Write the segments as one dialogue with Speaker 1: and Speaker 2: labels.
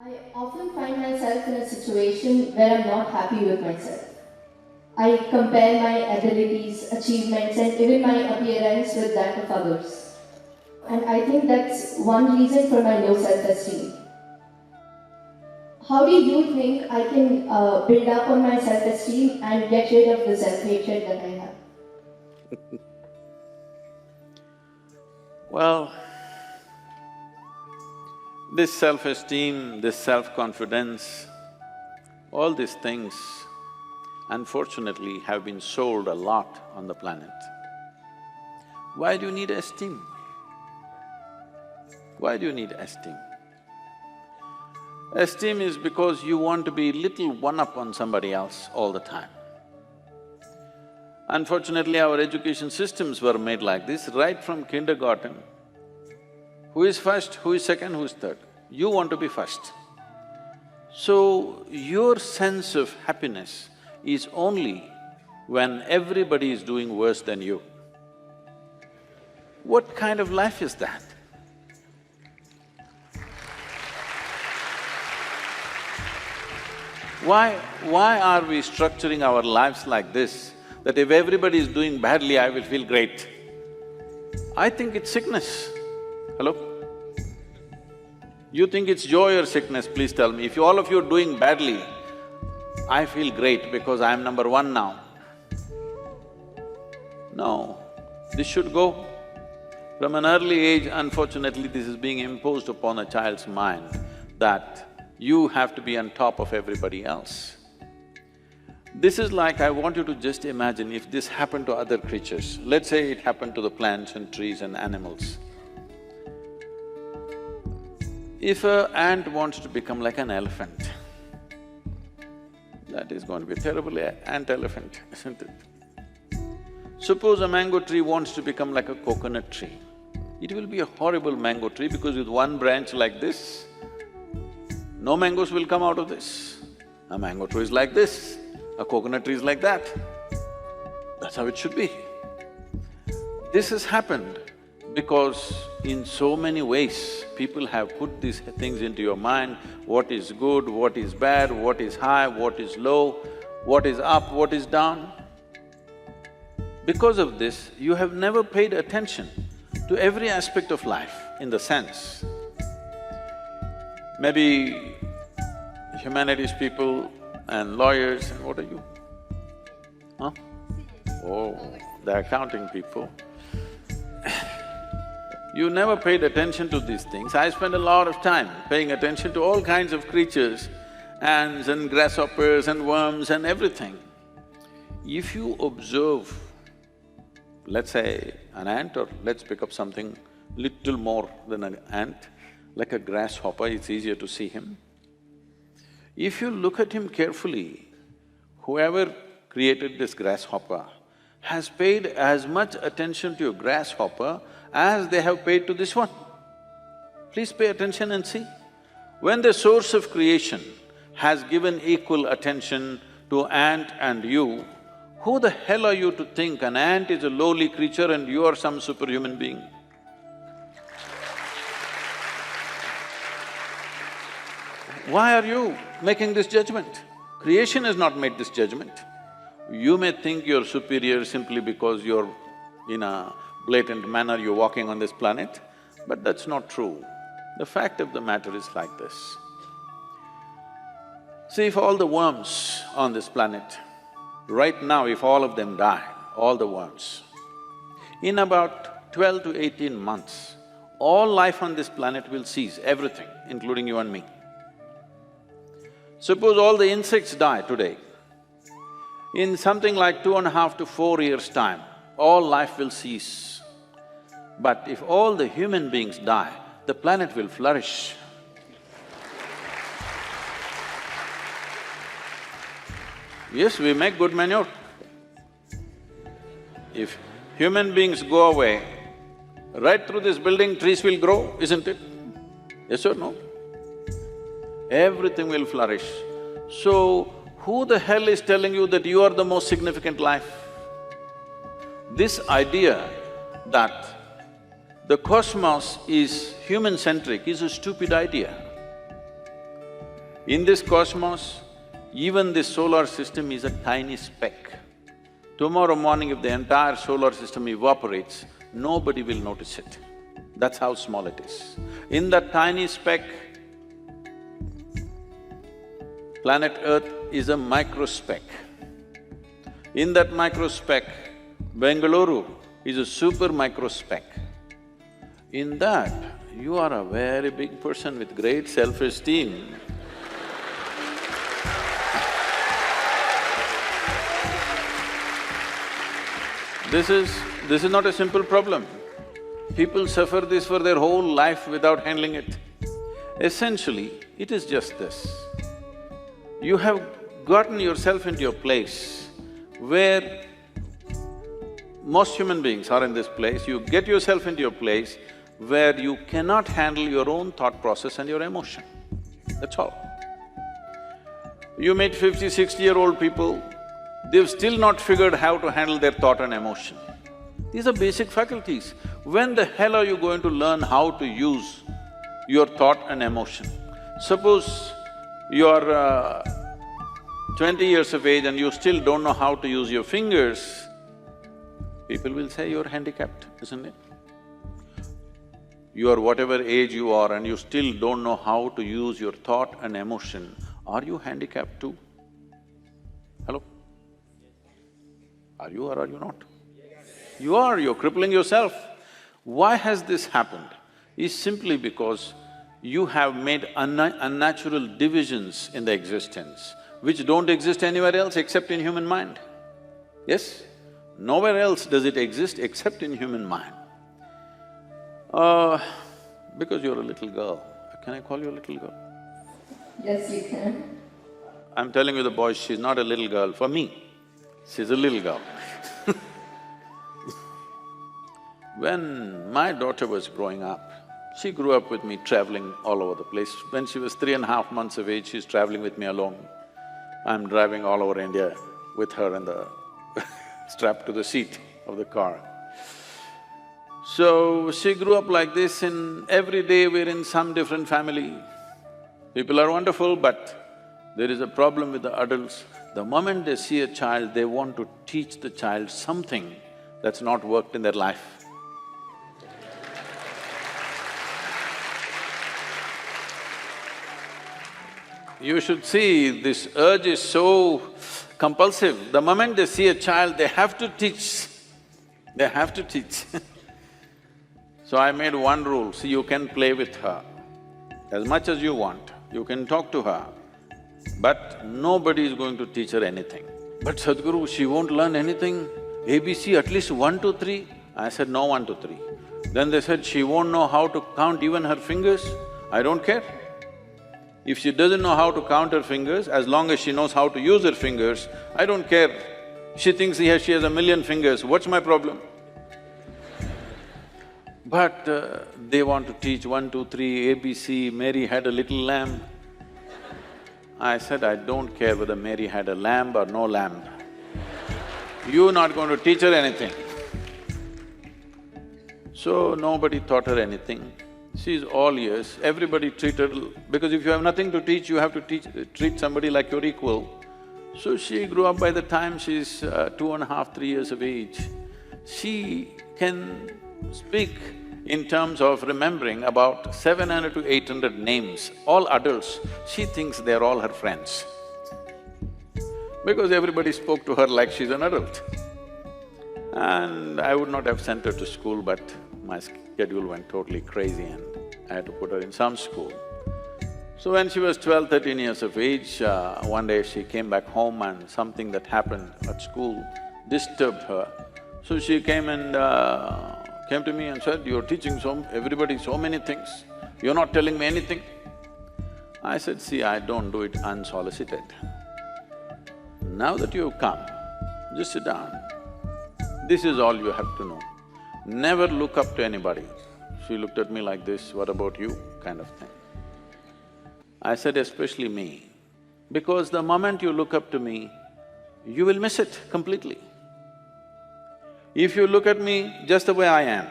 Speaker 1: I often find myself in a situation where I'm not happy with myself. I compare my abilities, achievements, and even my appearance with that of others. And I think that's one reason for my low self esteem. How do you think I can build up on my self esteem and get rid of the self hatred that I have?
Speaker 2: Well, this self-esteem, this self-confidence, all these things unfortunately have been sold a lot on the planet. Why do you need esteem? Why do you need esteem? Esteem is because you want to be little one-up on somebody else all the time. Unfortunately, our education systems were made like this, right from kindergarten. Who is first, who is second, who is third? You want to be first. So, your sense of happiness is only when everybody is doing worse than you. What kind of life is that? Why are we structuring our lives like this, that if everybody is doing badly, I will feel great? I think it's sickness. Hello? You think it's joy or sickness, please tell me. If all of you are doing badly, I feel great because I'm number one now. No, this should go. From an early age, unfortunately, this is being imposed upon a child's mind that you have to be on top of everybody else. This is like, I want you to just imagine if this happened to other creatures. Let's say it happened to the plants and trees and animals. If an ant wants to become like an elephant, that is going to be a terrible ant-elephant, isn't it? Suppose a mango tree wants to become like a coconut tree. It will be a horrible mango tree because with one branch like this, no mangoes will come out of this. A mango tree is like this, a coconut tree is like that. That's how it should be. This has happened because in so many ways, people have put these things into your mind, what is good, what is bad, what is high, what is low, what is up, what is down. Because of this, you have never paid attention to every aspect of life in the sense. Maybe humanities people and lawyers and what are you? Huh? Oh, the accounting people. You never paid attention to these things. I spend a lot of time paying attention to all kinds of creatures, ants and grasshoppers and worms and everything. If you observe, let's say an ant, or let's pick up something little more than an ant, like a grasshopper, it's easier to see him. If you look at him carefully, whoever created this grasshopper has paid as much attention to a grasshopper as they have paid to this one. Please pay attention and see. When the source of creation has given equal attention to ant and you, who the hell are you to think an ant is a lowly creature and you are some superhuman being? Why are you making this judgment? Creation has not made this judgment. You may think you're superior simply because you're in a blatant manner, you're walking on this planet, but that's not true. The fact of the matter is like this. See, if all the worms on this planet, right now if all of them die, all the worms, in about 12 to 18 months, all life on this planet will cease, everything, including you and me. Suppose all the insects die today, in something like 2.5 to 4 years' time, all life will cease. But if all the human beings die, the planet will flourish. Yes, we make good manure. If human beings go away, right through this building trees will grow, isn't it? Yes or no? Everything will flourish. So, who the hell is telling you that you are the most significant life? This idea that the cosmos is human-centric is a stupid idea. In this cosmos, even this solar system is a tiny speck. Tomorrow morning if the entire solar system evaporates, nobody will notice it. That's how small it is. In that tiny speck, planet Earth is a microspeck. In that microspeck, Bengaluru is a super microspeck. In that, you are a very big person with great self-esteem. This is not a simple problem. People suffer this for their whole life without handling it. Essentially, it is just this. You have gotten yourself into a place where most human beings are in this place. You get yourself into a place where you cannot handle your own thought process and your emotion. That's all. You meet 50, 60-year-old people, they've still not figured how to handle their thought and emotion. These are basic faculties. When the hell are you going to learn how to use your thought and emotion? Suppose you're 20 years of age and you still don't know how to use your fingers, people will say you're handicapped, isn't it? You are whatever age you are and you still don't know how to use your thought and emotion, are you handicapped too? Hello? Are you or are you not? You are, you're crippling yourself. Why has this happened? Is simply because you have made unnatural divisions in the existence which don't exist anywhere else except in human mind. Yes? Nowhere else does it exist except in human mind. Because you're a little girl, can I call you a little girl?
Speaker 1: Yes, you can.
Speaker 2: I'm telling you the boys, she's not a little girl for me, she's a little girl. When my daughter was growing up, she grew up with me traveling all over the place. When she was 3.5 months of age, she's traveling with me alone. I'm driving all over India with her in the strapped to the seat of the car. So, she grew up like this and every day we're in some different family. People are wonderful, but there is a problem with the adults. The moment they see a child, they want to teach the child something that's not worked in their life. You should see, this urge is so compulsive. The moment they see a child, they have to teach. They have to teach. So I made one rule, see, you can play with her as much as you want, you can talk to her, but nobody is going to teach her anything. But Sadhguru, she won't learn anything, ABC at least 1, 2, 3. I said, no 1, 2, 3. Then they said, she won't know how to count even her fingers. I don't care. If she doesn't know how to count her fingers, as long as she knows how to use her fingers, I don't care. She thinks she has 1,000,000 fingers, what's my problem? But they want to teach 1, 2, 3, ABC, Mary had a little lamb. I said, I don't care whether Mary had a lamb or no lamb. You're not going to teach her anything. So nobody taught her anything. She's all ears, everybody treated her… because if you have nothing to teach, you have to treat somebody like your equal. So she grew up. By the time she's 2.5, 3 years of age, she can speak in terms of remembering about 700 to 800 names, all adults. She thinks they're all her friends because everybody spoke to her like she's an adult. And I would not have sent her to school, but my schedule went totally crazy and I had to put her in some school. So when she was 12, 13 years of age, one day she came back home and something that happened at school disturbed her. So she came to me and said, you're teaching everybody so many things, you're not telling me anything. I said, see, I don't do it unsolicited. Now that you've come, just sit down. This is all you have to know. Never look up to anybody. She looked at me like this, what about you, kind of thing. I said, especially me, because the moment you look up to me, you will miss it completely. If you look at me just the way I am,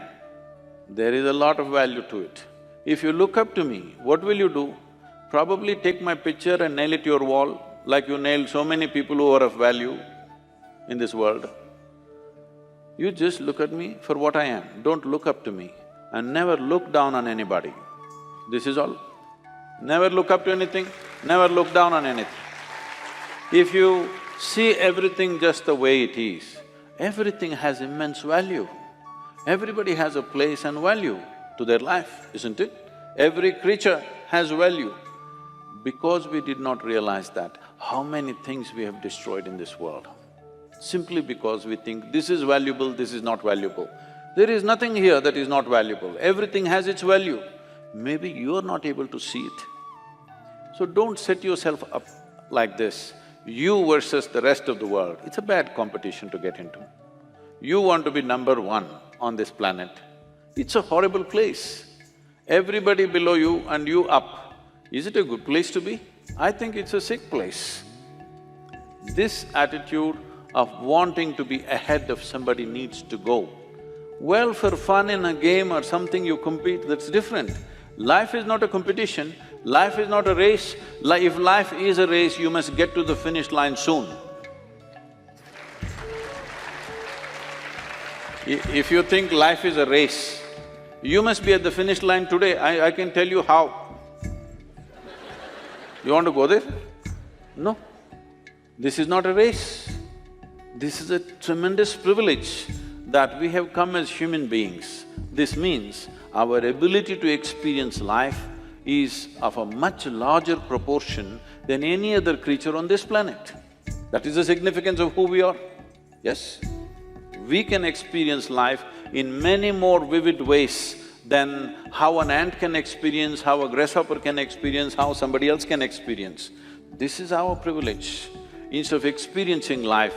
Speaker 2: there is a lot of value to it. If you look up to me, what will you do? Probably take my picture and nail it to your wall, like you nailed so many people who are of value in this world. You just look at me for what I am, don't look up to me, and never look down on anybody. This is all. Never look up to anything, never look down on anything. If you see everything just the way it is, everything has immense value. Everybody has a place and value to their life, isn't it? Every creature has value. Because we did not realize that, how many things we have destroyed in this world? Simply because we think this is valuable, this is not valuable. There is nothing here that is not valuable, everything has its value. Maybe you are not able to see it. So don't set yourself up like this, you versus the rest of the world. It's a bad competition to get into. You want to be number one on this planet. It's a horrible place. Everybody below you and you up. Is it a good place to be? I think it's a sick place. This attitude of wanting to be ahead of somebody needs to go. Well, for fun in a game or something you compete, that's different. Life is not a competition, life is not a race. If life is a race, you must get to the finish line soon. If you think life is a race, you must be at the finish line today, I can tell you how. You want to go there? No. This is not a race. This is a tremendous privilege that we have come as human beings. This means our ability to experience life is of a much larger proportion than any other creature on this planet. That is the significance of who we are, yes? We can experience life in many more vivid ways than how an ant can experience, how a grasshopper can experience, how somebody else can experience. This is our privilege. Instead of experiencing life,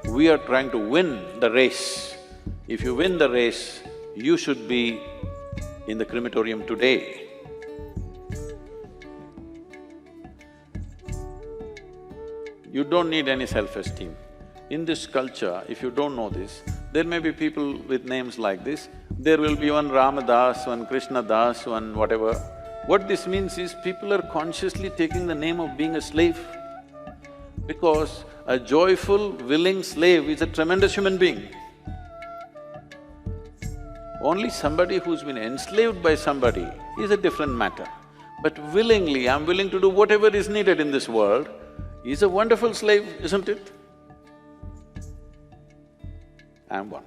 Speaker 2: we are trying to win the race. If you win the race, you should be in the crematorium today. You don't need any self-esteem. In this culture, if you don't know this, there may be people with names like this, there will be one Ramadas, one Krishna Das, one whatever. What this means is people are consciously taking the name of being a slave. Because a joyful, willing slave is a tremendous human being. Only somebody who's been enslaved by somebody is a different matter. But willingly, I'm willing to do whatever is needed in this world, is a wonderful slave, isn't it? I'm one.